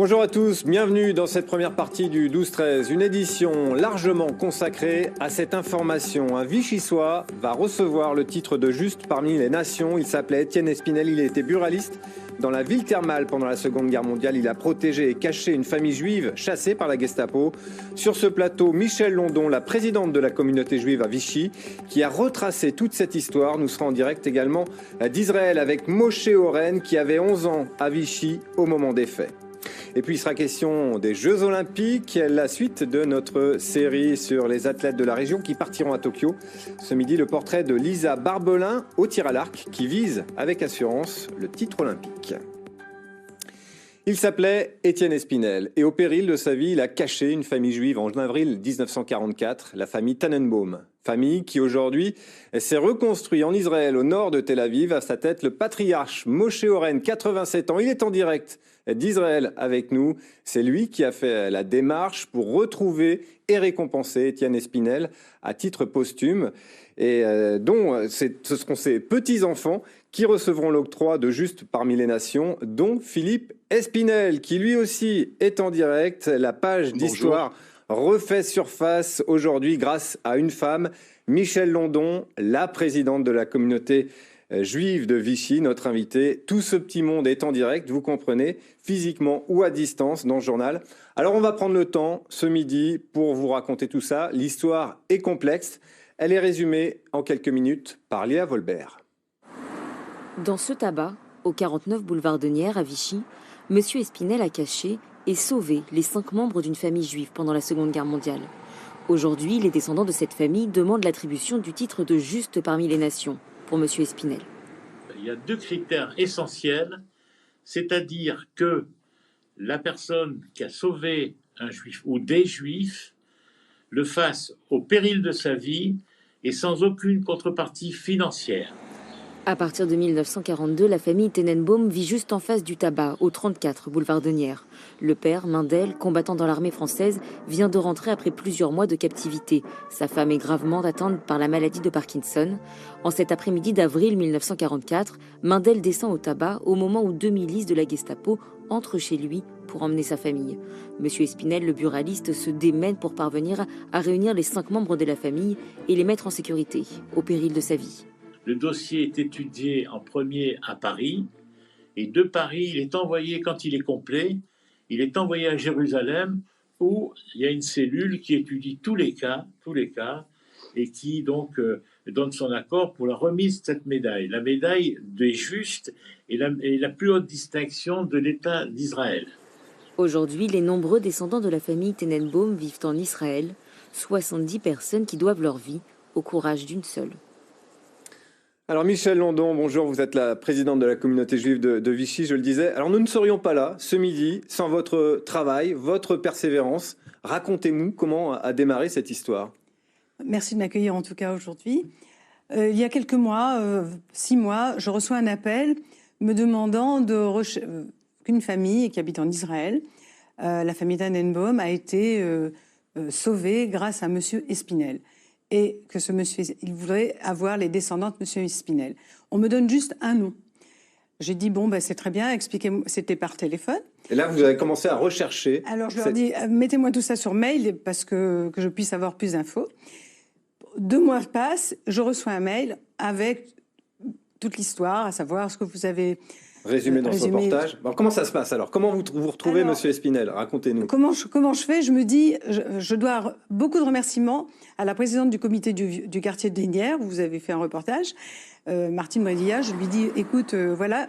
Bonjour à tous, bienvenue dans cette première partie du 12-13, une édition largement consacrée à cette information. Un Vichysois va recevoir le titre de juste parmi les nations. Il s'appelait Étienne Espinel, il était buraliste dans la ville thermale pendant la Seconde Guerre mondiale. Il a protégé et caché une famille juive chassée par la Gestapo. Sur ce plateau, Michèle London, la présidente de la communauté juive à Vichy, qui a retracé toute cette histoire. Nous serons en direct également d'Israël avec Moshe Oren, qui avait 11 ans à Vichy au moment des faits. Et puis il sera question des Jeux Olympiques, la suite de notre série sur les athlètes de la région qui partiront à Tokyo. Ce midi, le portrait de Lisa Barbelin au tir à l'arc qui vise avec assurance le titre olympique. Il s'appelait Étienne Espinel et au péril de sa vie, il a caché une famille juive en avril 1944, la famille Tannenbaum. Famille qui aujourd'hui s'est reconstruite en Israël au nord de Tel Aviv. À sa tête, le patriarche Moshe Oren, 87 ans. Il est en direct d'Israël avec nous. C'est lui qui a fait la démarche pour retrouver et récompenser Étienne Espinel à titre posthume. Et dont ce seront ses petits-enfants qui recevront l'octroi de juste parmi les nations, dont Philippe Espinel, qui lui aussi est en direct. La page d'histoire refait surface aujourd'hui grâce à une femme, Michèle London, la présidente de la communauté juive de Vichy, notre invitée. Tout ce petit monde est en direct, vous comprenez, physiquement ou à distance dans ce journal. Alors on va prendre le temps ce midi pour vous raconter tout ça. L'histoire est complexe. Elle est résumée en quelques minutes par Léa Volbert. Dans ce tabac, au 49 boulevard de Nières à Vichy, M. Espinel a caché et sauvé les 5 membres d'une famille juive pendant la Seconde Guerre mondiale. Aujourd'hui, les descendants de cette famille demandent l'attribution du titre de juste parmi les nations pour M. Espinel. Il y a 2 critères essentiels, c'est-à-dire que la personne qui a sauvé un juif ou des juifs le fasse au péril de sa vie et sans aucune contrepartie financière. À partir de 1942, la famille Tannenbaum vit juste en face du tabac, au 34 boulevard de Nières. Le père, Mindel, combattant dans l'armée française, vient de rentrer après plusieurs mois de captivité. Sa femme est gravement atteinte par la maladie de Parkinson. En cet après-midi d'avril 1944, Mindel descend au tabac au moment où 2 milices de la Gestapo entrent chez lui pour emmener sa famille. Monsieur Espinel, le buraliste, se démène pour parvenir à réunir les 5 membres de la famille et les mettre en sécurité, au péril de sa vie. Le dossier est étudié en premier à Paris, et de Paris, il est envoyé, quand il est complet, il est envoyé à Jérusalem, où il y a une cellule qui étudie tous les cas, et qui donc donne son accord pour la remise de cette médaille. La médaille des justes est la plus haute distinction de l'État d'Israël. Aujourd'hui, les nombreux descendants de la famille Tannenbaum vivent en Israël, 70 personnes qui doivent leur vie au courage d'une seule. Alors Michèle London, bonjour, vous êtes la présidente de la communauté juive de Vichy, je le disais. Alors nous ne serions pas là ce midi sans votre travail, votre persévérance. Racontez-nous comment a démarré cette histoire. Merci de m'accueillir en tout cas aujourd'hui. Il y a quelques mois, 6 mois, je reçois un appel me demandant qu'une famille qui habite en Israël, la famille Tannenbaum, a été sauvée grâce à Monsieur Espinel. Et que ce monsieur, il voudrait avoir les descendants de monsieur Espinel. On me donne juste un nom. J'ai dit, bon, c'est très bien, expliquez-moi, c'était par téléphone. Et là, vous avez commencé à rechercher. Alors, je leur dis, mettez-moi tout ça sur mail parce que je puisse avoir plus d'infos. 2 mois passent, je reçois un mail avec toute l'histoire, à savoir ce que vous avez résumé dans ce reportage. Alors, comment ça se passe alors? Comment vous retrouvez monsieur Espinel? Racontez-nous. Comment je fais? Je me dis, je dois beaucoup de remerciements à la présidente du comité du quartier des Nières, où vous avez fait un reportage, Martine Bredilla. Je lui dis, écoute, voilà,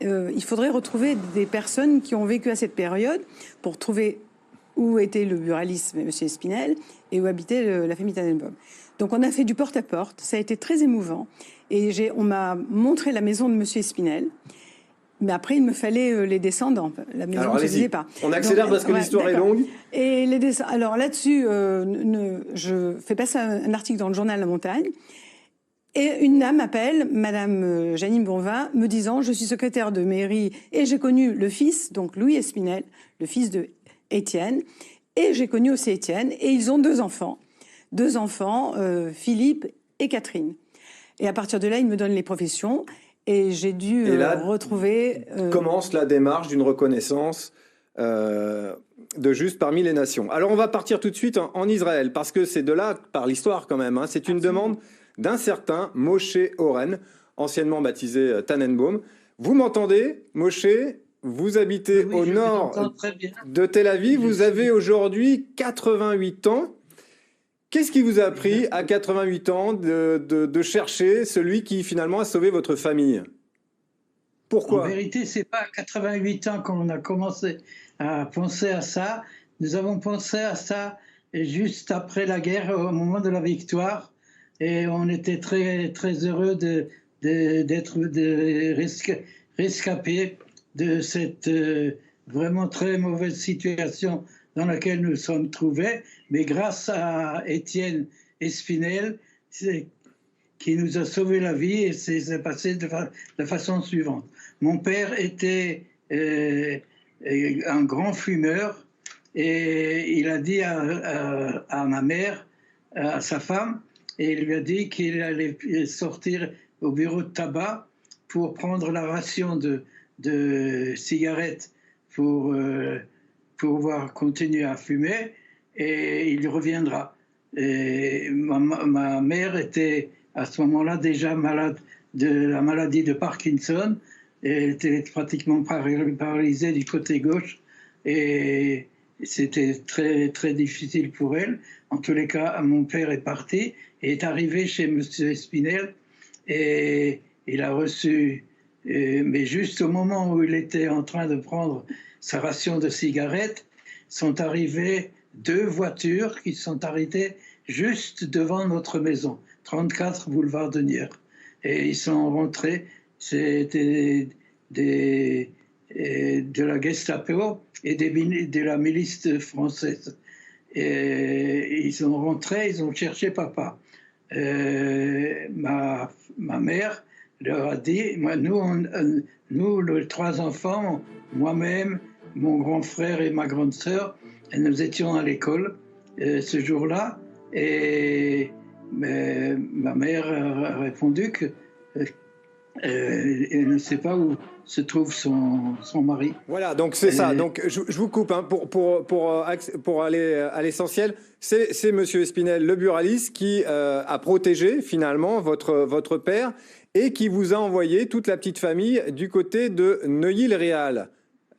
il faudrait retrouver des personnes qui ont vécu à cette période pour trouver où était le buraliste monsieur Espinel et où habitait la famille Tannenbaum. Donc on a fait du porte-à-porte, ça a été très émouvant. Et on m'a montré la maison de monsieur Espinel. Mais après, il me fallait les descendants. La maison ne se disait pas. On accélère parce que l'histoire est longue. Et alors là-dessus, je fais passer un article dans le journal La Montagne. Et une dame m'appelle, Madame Janine Bonvin, me disant, je suis secrétaire de mairie et j'ai connu le fils, donc Louis Espinel, le fils de Étienne. Et j'ai connu aussi Étienne. Et ils ont 2 enfants. 2 enfants, Philippe et Catherine. Et à partir de là, ils me donnent les professions. Et j'ai dû retrouver... commence la démarche d'une reconnaissance de juste parmi les nations. Alors on va partir tout de suite en Israël, parce que c'est de là, par l'histoire quand même, hein, c'est une demande d'un certain Moshe Oren, anciennement baptisé Tannenbaum. Vous m'entendez, Moshe? Vous habitez au nord de Tel Aviv, vous avez aujourd'hui 88 ans. Qu'est-ce qui vous a appris à 88 ans de chercher celui qui finalement a sauvé votre famille? Pourquoi? En vérité, c'est pas à 88 ans qu'on a commencé à penser à ça. Nous avons pensé à ça juste après la guerre, au moment de la victoire. Et on était très, très heureux d'être rescapés de cette vraiment très mauvaise situation dans laquelle nous sommes trouvés. Mais grâce à Étienne Espinel, qui nous a sauvé la vie, et c'est passé de la façon suivante. Mon père était un grand fumeur, et il a dit à ma mère, à sa femme, et il lui a dit qu'il allait sortir au bureau de tabac pour prendre la ration de cigarettes pour pouvoir continuer à fumer, et il reviendra. Et ma mère était à ce moment-là déjà malade de la maladie de Parkinson. Elle était pratiquement paralysée du côté gauche, et c'était très, très difficile pour elle. En tous les cas, mon père est parti et est arrivé chez M. Espinel, et il a reçu, mais juste au moment où il était en train de prendre sa ration de cigarettes, sont arrivées 2 voitures qui sont arrêtées juste devant notre maison, 34 boulevard de Nières. Et ils sont rentrés, c'était de la Gestapo et de la milice française. Et ils sont rentrés, ils ont cherché papa. Ma mère leur a dit, nous, les 3 enfants, moi-même, mon grand frère et ma grande sœur, nous étions à l'école ce jour-là, et ma mère a répondu qu'elle ne sait pas où se trouve son mari. Voilà, donc c'est ça. Donc je vous coupe hein, pour aller à l'essentiel. C'est Monsieur Espinel, le buraliste, qui a protégé finalement votre père et qui vous a envoyé toute la petite famille du côté de Neuilly-le-Réal,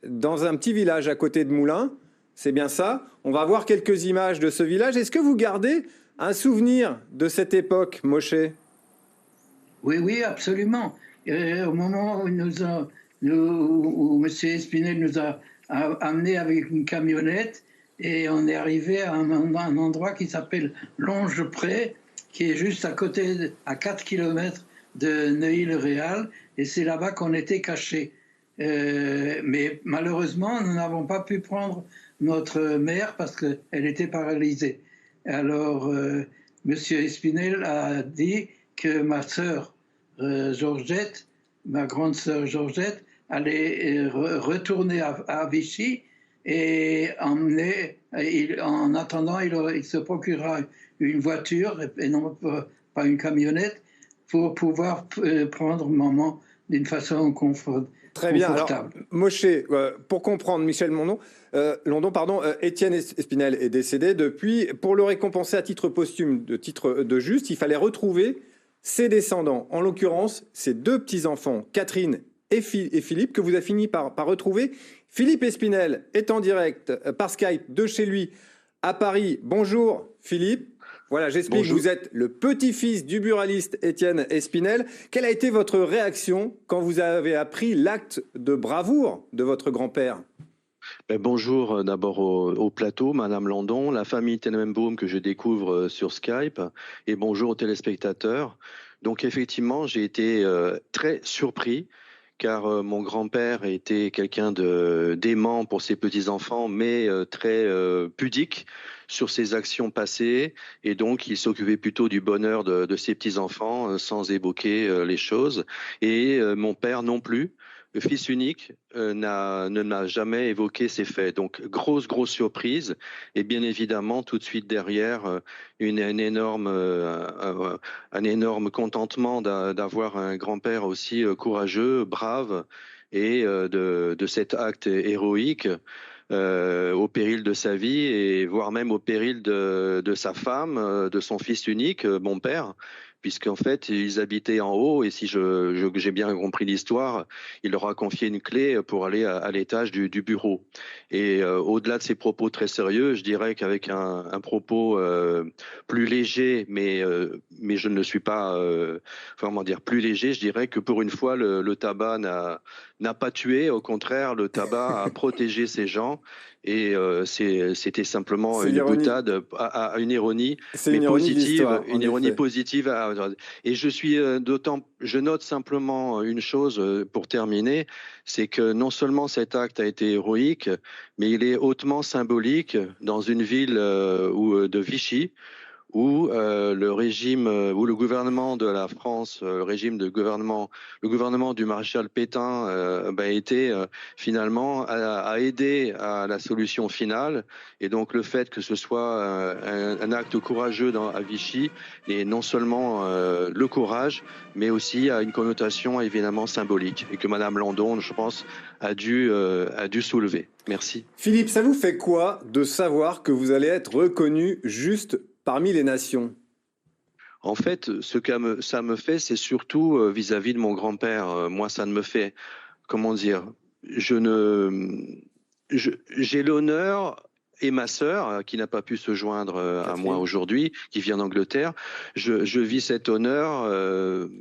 dans un petit village à côté de Moulins. C'est bien ça. On va voir quelques images de ce village. Est-ce que vous gardez un souvenir de cette époque, Moshe? Oui, absolument. Au moment où où M. Espinel nous a amenés avec une camionnette, et on est arrivé à un endroit qui s'appelle Longe-Pré, qui est juste à côté, à 4 km de Neuilly-le-Réal, et c'est là-bas qu'on était cachés. Mais malheureusement, nous n'avons pas pu prendre notre mère parce qu'elle était paralysée. Alors, M. Espinel a dit que ma sœur Georgette, ma grande sœur Georgette, allait retourner à Vichy, et en attendant, il se procurera une voiture et non pas une camionnette pour pouvoir prendre maman d'une façon confortable. Très bien. Alors, Moshe, pour comprendre, Michel London, Étienne Espinel est décédé depuis. Pour le récompenser à titre posthume, de titre de juste, il fallait retrouver ses descendants. En l'occurrence, ses 2 petits-enfants, Catherine et Philippe, que vous avez fini par retrouver. Philippe Espinel est en direct par Skype de chez lui à Paris. Bonjour Philippe. Voilà, j'explique. Bonjour. Vous êtes le petit-fils du buraliste Étienne Espinel. Quelle a été votre réaction quand vous avez appris l'acte de bravoure de votre grand-père? Bonjour d'abord au plateau, Madame London, la famille Tannenbaum que je découvre sur Skype, et bonjour aux téléspectateurs. Donc effectivement, j'ai été très surpris, car mon grand-père était quelqu'un d'aimant pour ses petits-enfants, mais très pudique sur ses actions passées, et donc il s'occupait plutôt du bonheur de ses petits-enfants sans évoquer les choses. Et mon père non plus, le fils unique, ne n'a jamais évoqué ces faits. Donc grosse surprise, et bien évidemment tout de suite derrière un énorme contentement d'avoir un grand-père aussi courageux, brave, et de cet acte héroïque. au péril de sa vie et voire même au péril de sa femme, de son fils unique, mon père, puisqu'en fait, ils habitaient en haut et si j'ai bien compris l'histoire, il leur a confié une clé pour aller à l'étage du bureau. Et au-delà de ces propos très sérieux, je dirais qu'avec un propos plus léger, mais je ne le suis pas, comment dire, plus léger, je dirais que pour une fois, le tabac n'a pas tué, au contraire, le tabac a protégé ces gens. Et c'était simplement une boutade, à une ironie, mais positive, une ironie positive. Et je note simplement une chose pour terminer, c'est que non seulement cet acte a été héroïque, mais il est hautement symbolique dans une ville de Vichy, où le régime, où le gouvernement de la France, le gouvernement du maréchal Pétain finalement a aidé à la solution finale. Et donc le fait que ce soit un acte courageux à Vichy, et non seulement le courage, mais aussi a une connotation évidemment symbolique, et que Madame Landon, je pense, a dû soulever. Merci. Philippe, ça vous fait quoi de savoir que vous allez être reconnu juste parmi les nations? En fait, ce que ça me fait, c'est surtout vis-à-vis de mon grand-père. Moi, ça ne me fait, comment dire, j'ai l'honneur, et ma sœur, qui n'a pas pu se joindre à moi aujourd'hui, qui vient d'Angleterre, je vis cet honneur,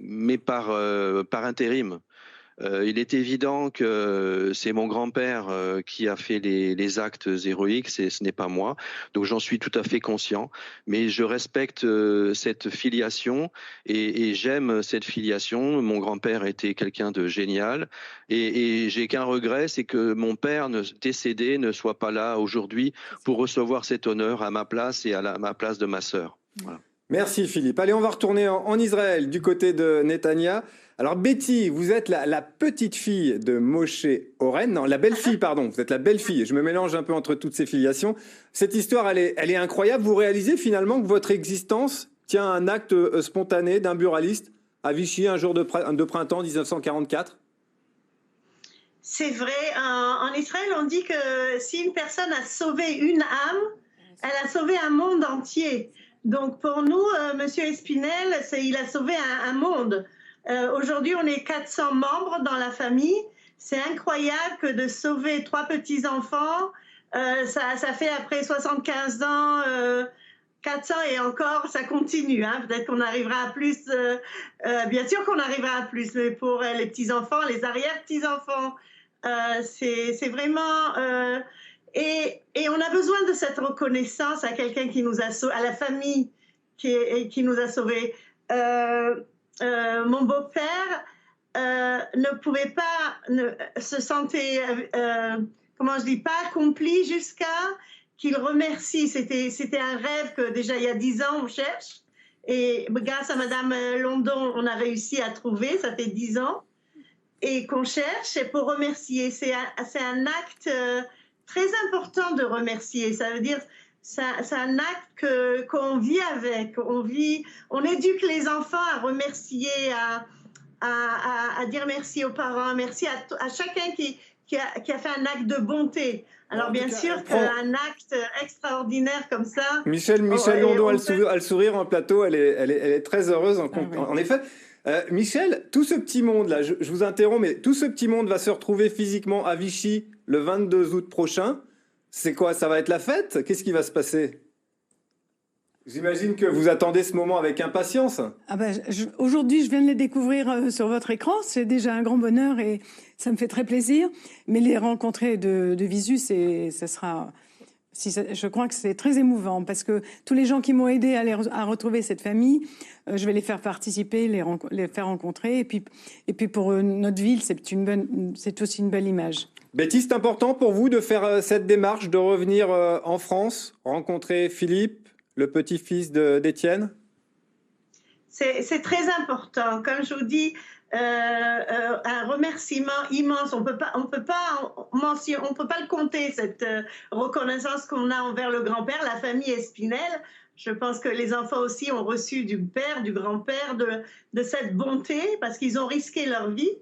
mais par intérim. Il est évident que c'est mon grand-père qui a fait les actes héroïques, ce n'est pas moi, donc j'en suis tout à fait conscient, mais je respecte cette filiation et j'aime cette filiation. Mon grand-père était quelqu'un de génial et j'ai qu'un regret, c'est que mon père décédé ne soit pas là aujourd'hui pour recevoir cet honneur à ma place et à ma place de ma sœur. Voilà. Merci Philippe. Allez, on va retourner en Israël, du côté de Netanya. Alors Betty, vous êtes la petite fille de Moshe Oren, non, la belle-fille, pardon, vous êtes la belle-fille, je me mélange un peu entre toutes ces filiations. Cette histoire, elle est incroyable. Vous réalisez finalement que votre existence tient à un acte spontané d'un buraliste à Vichy, un jour de printemps 1944? C'est vrai, en Israël, on dit que si une personne a sauvé une âme, elle a sauvé un monde entier. Donc pour nous, Monsieur Espinel, il a sauvé un monde. Aujourd'hui, on est 400 membres dans la famille. C'est incroyable que de sauver 3 petits-enfants, ça fait après 75 ans, 400 et encore, ça continue. Hein. Peut-être qu'on arrivera à plus. Bien sûr qu'on arrivera à plus, mais pour les petits-enfants, les arrière-petits-enfants, c'est vraiment... Et on a besoin de cette reconnaissance à quelqu'un qui nous a sauvés, à la famille qui nous a sauvés. Mon beau-père ne pouvait pas se sentir, pas accompli jusqu'à qu'il remercie. C'était un rêve que déjà il y a 10 ans on cherche. Et grâce à Madame Landon, on a réussi à trouver, ça fait 10 ans. Et qu'on cherche pour remercier. C'est un acte très important de remercier. Ça veut dire... C'est un acte qu'on vit avec. On éduque les enfants à remercier, à dire merci aux parents, merci à chacun qui a fait un acte de bonté. Alors bien sûr qu'un acte extraordinaire comme ça... Michel Landon a le sourire en plateau, elle est très heureuse en effet. Michel, tout ce petit monde là, je vous interromps, mais tout ce petit monde va se retrouver physiquement à Vichy le 22 août prochain. C'est quoi? Ça va être la fête? Qu'est-ce qui va se passer? J'imagine que vous attendez ce moment avec impatience. Aujourd'hui, je viens de les découvrir sur votre écran. C'est déjà un grand bonheur et ça me fait très plaisir. Mais les rencontrer de visu, ça sera... je crois que c'est très émouvant parce que tous les gens qui m'ont aidé à retrouver cette famille, je vais les faire participer, les faire rencontrer. Et puis pour notre ville, c'est aussi une belle image. Betty, c'est important pour vous de faire cette démarche, de revenir en France, rencontrer Philippe, le petit-fils d'Étienne? C'est très important. Comme je vous dis, un remerciement immense. On peut pas le compter, cette reconnaissance qu'on a envers le grand-père, la famille Espinel. Je pense que les enfants aussi ont reçu du père, du grand-père, de cette bonté, parce qu'ils ont risqué leur vie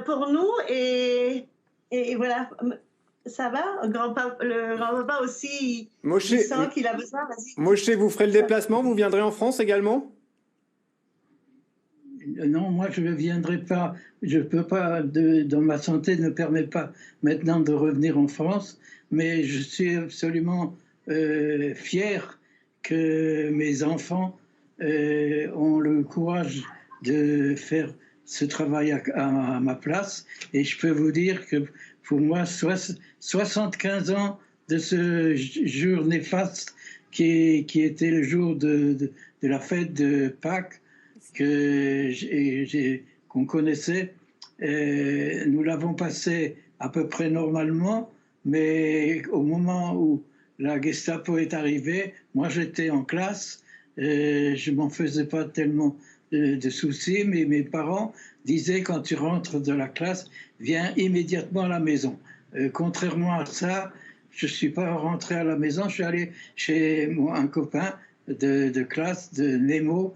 pour nous. Et voilà. Ça va? Le grand-papa aussi, Moshe, il sent qu'il a besoin. Vas-y. Moshe, vous ferez le déplacement, vous viendrez en France également? Non, moi je ne viendrai pas. Je peux pas, dans ma santé ne permet pas maintenant de revenir en France, mais je suis absolument fier que mes enfants ont le courage de faire ce travail à ma place. Et je peux vous dire que pour moi, 75 ans de ce jour néfaste qui était le jour de la fête de Pâques, qu'on connaissait, nous l'avons passé à peu près normalement, mais au moment où la Gestapo est arrivée, moi j'étais en classe, je m'en faisais pas tellement de soucis, mais mes parents disaient quand tu rentres de la classe, viens immédiatement à la maison. Contrairement à ça, je ne suis pas rentré à la maison, je suis allé chez un copain de classe, de Nemo,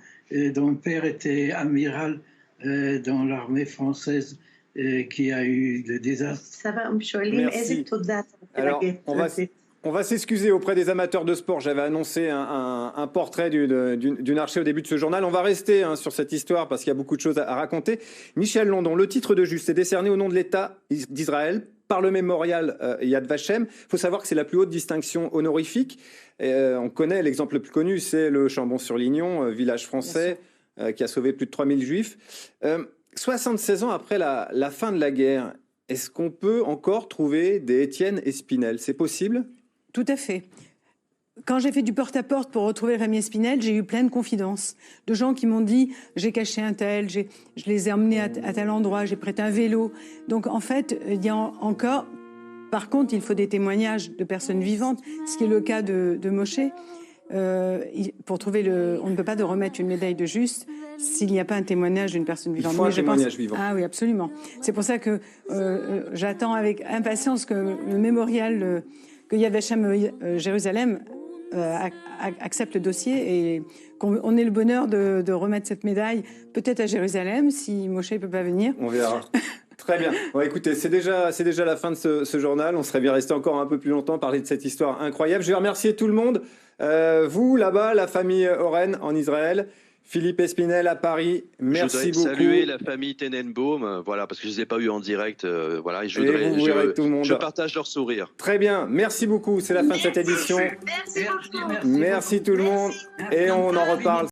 dont le père était amiral dans l'armée française qui a eu le désastre. Ça va, Merci. Alors, on va s'excuser auprès des amateurs de sport. J'avais annoncé un portrait d'une archée au début de ce journal. On va rester sur cette histoire parce qu'il y a beaucoup de choses à raconter. Michel London, le titre de Juste est décerné au nom de l'État d'Israël par le mémorial Yad Vashem. Il faut savoir que c'est la plus haute distinction honorifique. On connaît l'exemple le plus connu, c'est le Chambon-sur-Lignon, village français qui a sauvé plus de 3000 juifs. 76 ans après la fin de la guerre, est-ce qu'on peut encore trouver des Étienne Espinel? C'est possible? Tout à fait. Quand j'ai fait du porte-à-porte pour retrouver Rémi Espinel, j'ai eu plein de confidences de gens qui m'ont dit « j'ai caché un tel, je les ai emmenés à tel endroit, j'ai prêté un vélo ». Donc en fait, il y a encore... Par contre, il faut des témoignages de personnes vivantes, ce qui est le cas de Moshe. Pour trouver on ne peut pas remettre une médaille de Juste s'il n'y a pas un témoignage d'une personne vivante. Il faut un témoignage vivant. Ah oui, absolument. C'est pour ça que j'attends avec impatience que le mémorial que Yad Vashem Jérusalem accepte le dossier et qu'on ait le bonheur de remettre cette médaille peut-être à Jérusalem si Moshe ne peut pas venir. On verra. Très bien. Bon, écoutez, c'est déjà la fin de ce journal. On serait bien resté encore un peu plus longtemps parler de cette histoire incroyable. Je vais remercier tout le monde. Vous, là-bas, la famille Oren en Israël, Philippe Espinel à Paris, merci beaucoup. Je voudrais saluer la famille Tenenbaum, voilà, parce que je ne les ai pas eu en direct. Voilà, et je partage leur sourire. Très bien, merci beaucoup. C'est la fin de cette édition. Merci beaucoup. Merci tout le monde. Et on en reparle.